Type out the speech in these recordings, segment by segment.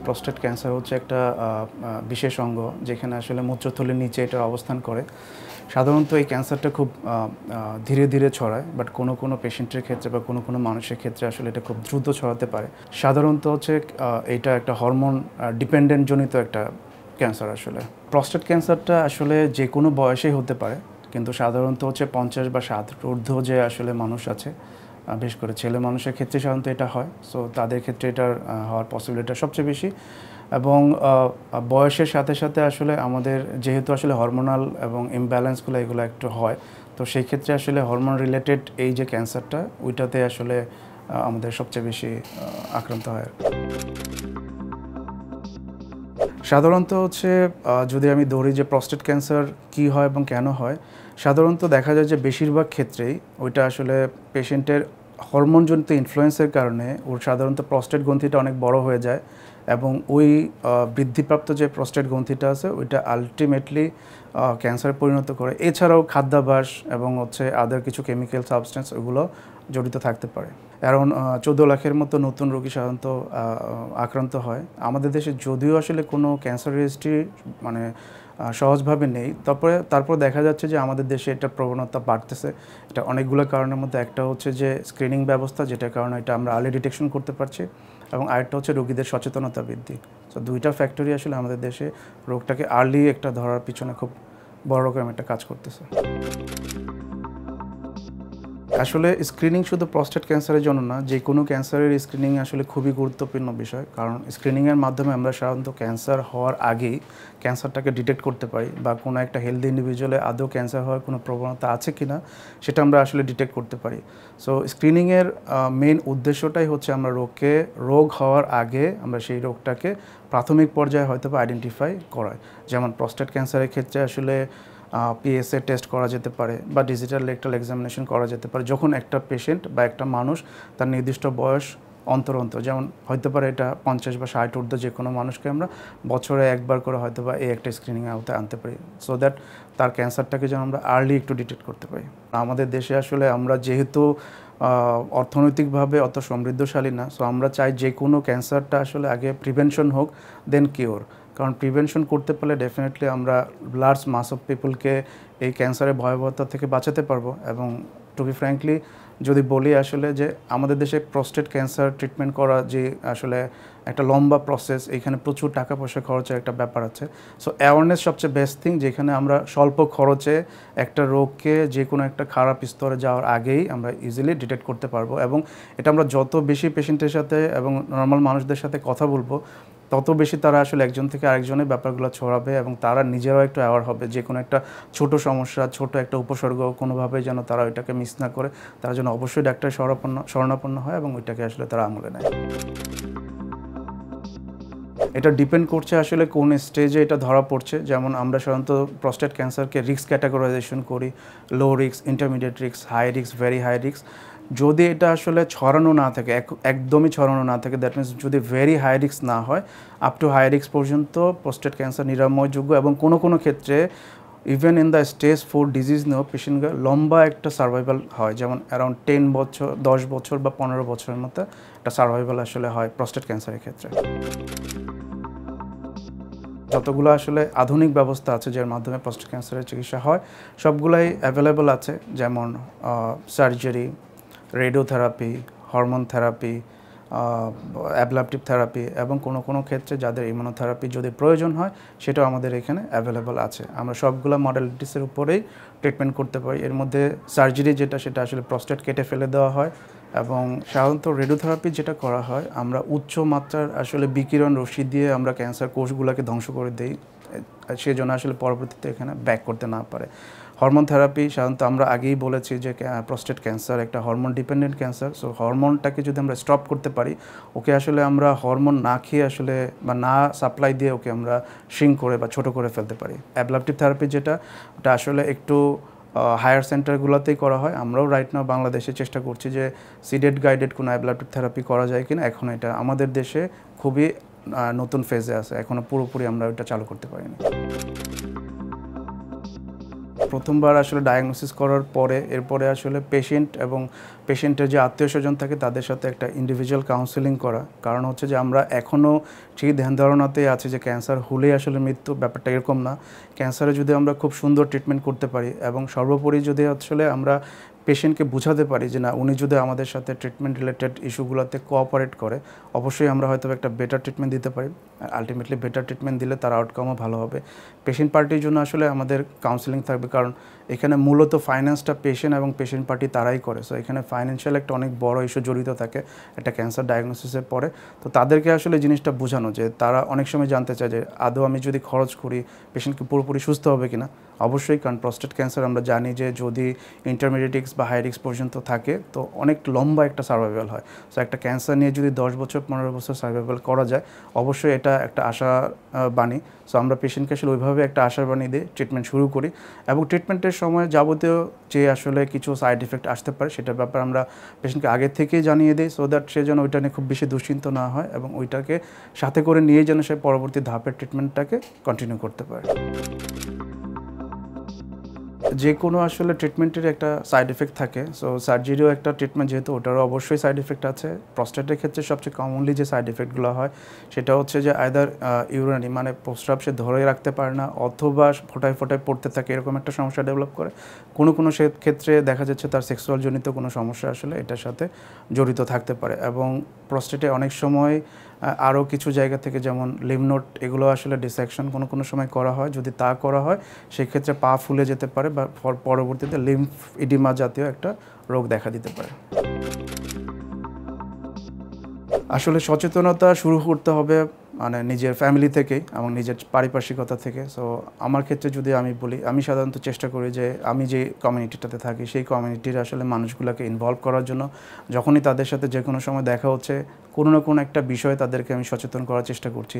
Prostate cancer হচ্ছে একটা বিশেষ অঙ্গ যেখানে আসলে মূত্রথলির নিচে এটার অবস্থান করে। সাধারণত এই ক্যান্সারটা খুব ধীরে ধীরে ছড়ায়, বাট কোনো পেশেন্টের ক্ষেত্রে বা কোনো মানুষের ক্ষেত্রে আসলে এটা খুব দ্রুত ছড়াতে পারে। সাধারণত হচ্ছে এটা একটা হরমোন ডিপেন্ডেন্ট জনিত একটা ক্যান্সার। আসলে প্রস্টেট ক্যান্সারটা আসলে যে কোনো বয়সেই হতে পারে, কিন্তু সাধারণত হচ্ছে 50 বা 60 ঊর্ধ্ব যে আসলে মানুষ আছে, বিশেষ করে ছেলে মানুষের ক্ষেত্রে সাধারণত এটা হয়। সো তাদের ক্ষেত্রে এটার হওয়ার পসিবিলিটিটা সবচেয়ে বেশি। এবং বয়সের সাথে সাথে আসলে আমাদের যেহেতু আসলে হরমোনাল এবং ইমব্যালেন্সগুলো এগুলো একটু হয়, তো সেই ক্ষেত্রে আসলে হরমোন রিলেটেড এই যে ক্যান্সারটা, ওইটাতে আসলে আমাদের সবচেয়ে বেশি আক্রান্ত হয়। সাধারণত হচ্ছে যদি আমি ধরি যে প্রস্টেট ক্যান্সার কী হয় এবং কেন হয়, সাধারণত দেখা যায় যে বেশিরভাগ ক্ষেত্রেই ওইটা আসলে পেশেন্টের হরমোনজনিত ইনফ্লুয়েন্সের কারণে ওর সাধারণত প্রস্টেট গ্রন্থিটা অনেক বড় হয়ে যায়, এবং ওই বৃদ্ধিপ্রাপ্ত যে প্রস্টেট গ্রন্থিটা আছে ওইটা আলটিমেটলি ক্যান্সারে পরিণত করে। এছাড়াও খাদ্যাভ্যাস এবং হচ্ছে আদার কিছু কেমিক্যাল সাবস্টেন্স ওগুলো জড়িত থাকতে পারে। কারণ 14 লাখের মতো নতুন রোগী সাধারণত আক্রান্ত হয় আমাদের দেশে। যদিও আসলে কোনো ক্যান্সার রেজিস্ট্রি মানে সহজভাবে নেই, তারপর দেখা যাচ্ছে যে আমাদের দেশে এটা প্রবণতা বাড়তেছে। এটা অনেকগুলো কারণের মধ্যে একটা হচ্ছে যে স্ক্রিনিং ব্যবস্থা, যেটার কারণে এটা আমরা আর্লি ডিটেকশন করতে পারছি, এবং আরেকটা হচ্ছে রোগীদের সচেতনতা বৃদ্ধি। সো দুইটা ফ্যাক্টরি আসলে আমাদের দেশে রোগটাকে আর্লি একটা ধরার পিছনে খুব বড় রকম একটা কাজ করতেছে। আসলে স্ক্রিনিং শুধু প্রস্টেট ক্যান্সারের জন্য না, যে কোনো ক্যান্সারের স্ক্রিনিং আসলে খুবই গুরুত্বপূর্ণ বিষয়। কারণ স্ক্রিনিংয়ের মাধ্যমে আমরা সাধারণত ক্যান্সার হওয়ার আগেই ক্যান্সারটাকে ডিটেক্ট করতে পারি, বা কোনো একটা হেলদি ইন্ডিভিজুয়ালে আদৌ ক্যান্সার হওয়ার কোনো প্রবণতা আছে কি না সেটা আমরা আসলে ডিটেক্ট করতে পারি। সো স্ক্রিনিংয়ের মেইন উদ্দেশ্যটাই হচ্ছে আমরা রোগ হওয়ার আগে আমরা সেই রোগটাকে প্রাথমিক পর্যায়ে হয়তো বা আইডেন্টিফাই করায়। যেমন প্রস্টেট ক্যান্সারের ক্ষেত্রে আসলে পিএসএ টেস্ট করা যেতে পারে, বা ডিজিটাল রেকটাল এক্সামিনেশন করা যেতে পারে যখন একটা পেশেন্ট বা একটা মানুষ তার নির্দিষ্ট বয়স অন্তর যেমন হতে পারে এটা 50 বা 60 ঊর্ধ্ব যে কোনো মানুষকে আমরা বছরে একবার করে হয়তো বা এই একটা স্ক্রিনিং আওতায় আনতে পারি, সো দ্যাট তার ক্যান্সারটাকে যেন আমরা আর্লি একটু ডিটেক্ট করতে পারি। আমাদের দেশে আসলে আমরা যেহেতু অর্থনৈতিকভাবে অত সমৃদ্ধশালী না, সো আমরা চাই যে কোনো ক্যান্সারটা আসলে আগে প্রিভেনশন হোক, দেন কিওর। কারণ প্রিভেনশন করতে পারলে ডেফিনেটলি আমরা লার্জ মাস অফ পিপলকে এই ক্যান্সারের ভয়াবহতা থেকে বাঁচাতে পারবো। এবং টু বি ফ্র্যাঙ্কলি যদি বলি আসলে যে আমাদের দেশে প্রস্টেট ক্যান্সার ট্রিটমেন্ট করা যে আসলে একটা লম্বা প্রসেস, এখানে প্রচুর টাকা পয়সা খরচের একটা ব্যাপার আছে। সো অ্যাওয়ারনেস সবচেয়ে বেস্ট থিং, যেখানে আমরা স্বল্প খরচে একটা রোগকে যে কোনো একটা খারাপ স্তরে যাওয়ার আগেই আমরা ইজিলি ডিটেক্ট করতে পারবো। এবং এটা আমরা যত বেশি পেশেন্টের সাথে এবং নর্মাল মানুষদের সাথে কথা বলবো, তত বেশি তারা আসলে একজন থেকে আরেকজনের ব্যাপারগুলো ছড়াবে, এবং তারা নিজেরাও একটু অ্যাওয়ার হবে যে কোনো একটা ছোট সমস্যা, ছোট একটা উপসর্গ কোনোভাবে যেন তারা ওইটাকে মিস না করে, তারা যেন অবশ্যই ডাক্তারের শরণাপন্ন হয় এবং ওইটাকে আসলে তারা আমলে নেয়। এটা ডিপেন্ড করছে আসলে কোন স্টেজে এটা ধরা পড়ছে। যেমন আমরা সাধারণত প্রস্টেট ক্যান্সারকে রিস্ক ক্যাটাগরাইজেশন করি, low risk, intermediate risk, high risk, very high risk. যদি এটা আসলে ছড়ানো না থাকে, একদমই ছড়ানো না থাকে, দ্যাট মিনস যদি ভেরি হাই রিস্ক না হয়, আপ টু হাই রিস্ক পর্যন্ত প্রস্টেট ক্যান্সার নিরাময়যোগ্য। এবং কোনো ক্ষেত্রে even in the stage 4 disease নিয়েও পেশেন্টরা লম্বা একটা সার্ভাইভাল হয়, যেমন অ্যারাউন্ড 10 বছর, 10 বছর বা 15 বছরের মতো একটা সার্ভাইভাল আসলে হয় প্রস্টেট ক্যান্সারের ক্ষেত্রে। যতগুলো আসলে আধুনিক ব্যবস্থা আছে যার মাধ্যমে প্রস্টেট ক্যান্সারের চিকিৎসা হয়, সবগুলাই অ্যাভেলেবল আছে। যেমন surgery, radiotherapy, hormone therapy, ablative therapy, এবং কোনো ক্ষেত্রে যাদের ইমিউনোথেরাপি যদি প্রয়োজন হয় সেটাও আমাদের এখানে অ্যাভেলেবল আছে। আমরা সবগুলো মডালিটিসের উপরেই ট্রিটমেন্ট করতে পারি। এর মধ্যে সার্জারি সেটা আসলে প্রস্টেট কেটে ফেলে দেওয়া হয়, এবং সাধারণত রেডিওথেরাপি যেটা করা হয়, আমরা উচ্চ মাত্রার আসলে বিকিরণ রশ্মি দিয়ে আমরা ক্যান্সার কোষগুলোকে ধ্বংস করে দেই, সেজন্য আসলে পরবর্তীতে এখানে ব্যাক করতে না পারে। হরমোন থেরাপি সাধারণত আমরা আগেই বলেছি যে প্রস্টেট ক্যান্সার একটা হরমোন ডিপেন্ডেন্ট ক্যান্সার। সো হরমোনটাকে যদি আমরা স্টপ করতে পারি, ওকে আসলে আমরা হরমোন না খেয়ে আসলে বা না সাপ্লাই দিয়ে ওকে আমরা শ্রিঙ্ক করে বা ছোটো করে ফেলতে পারি। অ্যাবলাপটিভ থেরাপি ওটা আসলে একটু হায়ার সেন্টারগুলোতেই করা হয়। আমরাও রাইট নাও বাংলাদেশে চেষ্টা করছি যে সিডেড গাইডেড কোনো অ্যাবলাপটিভ থেরাপি করা যায় কিনা। এখন এটা আমাদের দেশে খুবই নতুন ফেজে আছে, এখনও পুরোপুরি আমরা ওটা চালু করতে পারিনি। প্রথমবার আসলে ডায়াগনোসিস করার পরে এরপরে আসলে পেশেন্ট এবং পেশেন্টের যে আত্মীয়স্বজন থাকে তাদের সাথে একটা ইন্ডিভিজুয়াল কাউন্সেলিং করা। কারণ হচ্ছে যে আমরা এখনও সেই ধ্যান ধারণাতেই আছি যে ক্যান্সার হলেই আসলে মৃত্যু, ব্যাপারটা এরকম না। ক্যান্সারে যদি আমরা খুব সুন্দর ট্রিটমেন্ট করতে পারি এবং সর্বোপরি যদি আসলে আমরা পেশেন্টকে বোঝাতে পারি যে না, উনি যদি আমাদের সাথে ট্রিটমেন্ট রিলেটেড ইস্যুগুলোতে কোঅপারেট করে অবশ্যই আমরা হয়তো একটা বেটার ট্রিটমেন্ট দিতে পারি। আলটিমেটলি বেটার ট্রিটমেন্ট দিলে তার আউটকামও ভালো হবে। পেশেন্ট পার্টির জন্য আসলে আমাদের কাউন্সেলিং থাকবে, কারণ এখানে মূলত ফাইন্যান্সটা পেশেন্ট এবং পেশেন্ট পার্টি তারাই করে। সো এখানে ফাইন্যান্সিয়াল একটা অনেক বড় ইস্যু জড়িত থাকে একটা ক্যান্সার ডায়াগনোসিসের পরে। তো তাদেরকে আসলে জিনিসটা বোঝানো যে তারা অনেক সময় জানতে চায় যে আদৌ আমি যদি খরচ করি পেশেন্টকে পুরোপুরি সুস্থ হবে কিনা। অবশ্যই, কারণ প্রস্টেট ক্যান্সার আমরা জানি যে যদি ইন্টারমিডিয়েট রিস্ক বা হাই রিস্ক পর্যন্ত থাকে তো অনেক লম্বা একটা সার্ভাইভাল হয়। সো একটা ক্যান্সার নিয়ে যদি 10 বছর 15 বছর সার্ভাইভাল করা যায় অবশ্যই এটা একটা আশা বাণী। সো আমরা পেশেন্টকে আসলে ওইভাবে একটা আশার বাণী দিয়ে ট্রিটমেন্ট শুরু করি এবং ট্রিটমেন্টের সময় যাবতীয় যে আসলে কিছু সাইড এফেক্ট আসতে পারে সেটার ব্যাপারে আমরা পেশেন্টকে আগে থেকেই জানিয়ে দিই, সো দ্যাট সে যেন ওইটা নিয়ে খুব বেশি দুশ্চিন্ত না হয় এবং ওইটাকে সাথে করে নিয়ে যেন সে পরবর্তী ধাপের ট্রিটমেন্টটাকে কন্টিনিউ করতে পারে। যে কোনো আসলে ট্রিটমেন্টের একটা সাইড এফেক্ট থাকে। সো সার্জারিও একটা ট্রিটমেন্ট, যেহেতু ওটারও অবশ্যই সাইড এফেক্ট আছে। প্রস্টেটের ক্ষেত্রে সবচেয়ে কমনলি যে সাইড এফেক্টগুলো হয় সেটা হচ্ছে যে আইদার ইউরিনারি মানে প্রস্রাব সে ধরে রাখতে পারে না অথবা ফোটায় ফোটায় পড়তে থাকে, এরকম একটা সমস্যা ডেভেলপ করে। কোনো সে ক্ষেত্রে দেখা যাচ্ছে তার সেক্সুয়াল জনিত কোনো সমস্যা আসলে এটার সাথে জড়িত থাকতে পারে। এবং প্রস্টেটে অনেক সময় আরও কিছু জায়গা থেকে যেমন লিম্ফ নোড এগুলো আসলে ডিসেকশন কোনো সময় করা হয়। যদি তা করা হয় সেক্ষেত্রে পা ফুলে যেতে পারে বা পরবর্তীতে লিম্ফ ইডিমা জাতীয় একটা রোগ দেখা দিতে পারে। আসলে সচেতনতা শুরু করতে হবে মানে নিজের ফ্যামিলি থেকেই এবং নিজের পারিপার্শ্বিকতা থেকে। সো আমার ক্ষেত্রে যদি আমি বলি, আমি সাধারণত চেষ্টা করি যে আমি যে কমিউনিটিটাতে থাকি সেই কমিউনিটির আসলে মানুষগুলোকে ইনভলভ করার জন্য যখনই তাদের সাথে যে কোনো সময় দেখা হচ্ছে কোনো না কোনো একটা বিষয়ে তাদেরকে আমি সচেতন করার চেষ্টা করছি।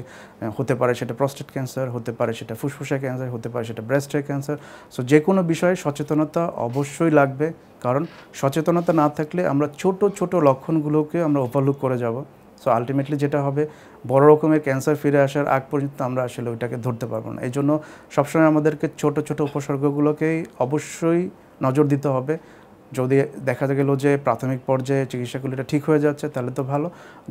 হতে পারে সেটা প্রস্টেট ক্যান্সার, হতে পারে সেটা ফুসফুসের ক্যান্সার, হতে পারে সেটা ব্রেস্টের ক্যান্সার। সো যে কোনো বিষয়ে সচেতনতা অবশ্যই লাগবে, কারণ সচেতনতা না থাকলে আমরা ছোট ছোট লক্ষণগুলোকে আমরা ওভারলুক করে যাব। সো আলটিমেটলি যেটা হবে বড় রকমের ক্যান্সার ফিরে আসার আগ পর্যন্ত আমরা আসলে ওইটাকে ধরতে পারবো না। এই জন্য সবসময় আমাদেরকে ছোট ছোট উপসর্গগুলোকেই অবশ্যই নজর দিতে হবে। যদি দেখা গেল যে প্রাথমিক পর্যায়ে চিকিৎসাগুলো এটা ঠিক হয়ে যাচ্ছে তাহলে তো ভালো।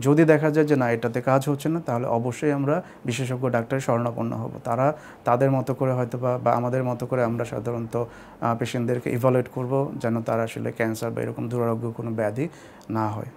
যদি দেখা যায় যে না এটাতে কাজ হচ্ছে না তাহলে অবশ্যই আমরা বিশেষজ্ঞ ডাক্তারের শরণাপন্ন হব। তারা তাদের মতো করে হয়তো বা আমাদের মতো করে আমরা সাধারণত পেশেন্টদেরকে ইভালুয়েট করব যেন তারা আসলে ক্যান্সার বা এরকম দুরারোগ্য কোনো ব্যাধি না হয়।